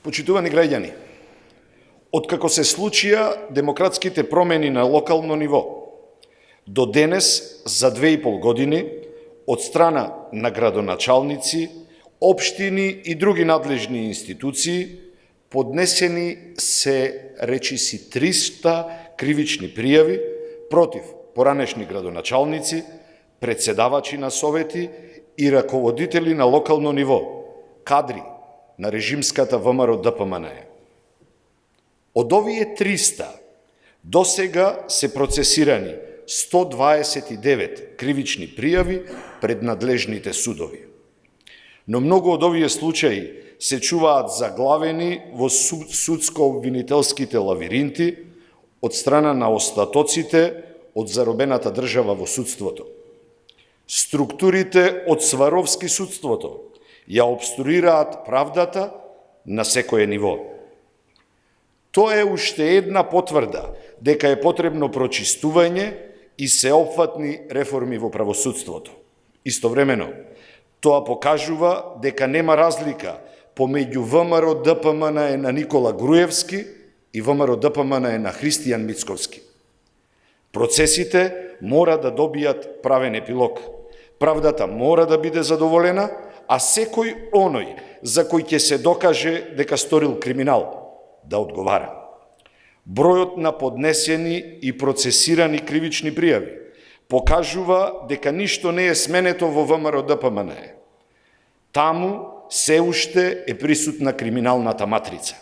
Почитувани граѓани, откако се случија демократските промени на локално ниво, до денес за 2,5 години, од страна на градоначалници, општини и други надлежни институции, поднесени се речиси 300 кривични пријави против поранешни градоначалници, председавачи на совети и раководители на локално ниво, кадри на режимската ВМРО ДПМНЕ. Од овие 300 до сега се процесирани 129 кривични пријави пред надлежните судови. Но многу од овие случаи се чуваат заглавени во судско-обвинителските лавиринти од страна на остатоците од заробената држава во судството. Структурите од Сваровски судството ја обструираат правдата на секое ниво. Тоа е уште една потврда дека е потребно прочистување и сеопфатни реформи во правосудството. Истовремено, тоа покажува дека нема разлика помеѓу ВМРО ДПМНЕ на Никола Груевски и ВМРО ДПМНЕ на Христијан Мицковски. Процесите мора да добијат правен епилог. Правдата мора да биде задоволена, а секој оној за кој ќе се докаже дека сторил криминал да одговара. Бројот на поднесени и процесирани кривични пријави покажува дека ништо не е сменето во ВМРО ДПМНЕ. Таму се уште е присутна криминалната матрица.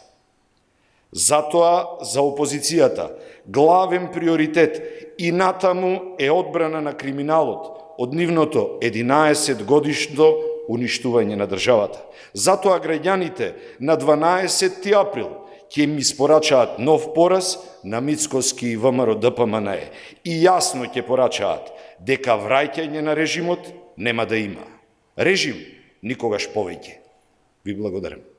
Затоа за опозицијата главен приоритет и натаму е одбрана на криминалот од нивното 11-годишно уништување на државата. Затоа граѓаните на 12 април ќе ми испорачаат нов пораз на Мицковски и ВМРО ДПМНЕ и јасно ќе порачаат дека враќање на режимот нема да има. Режим никогаш повеќе. Ви благодарам.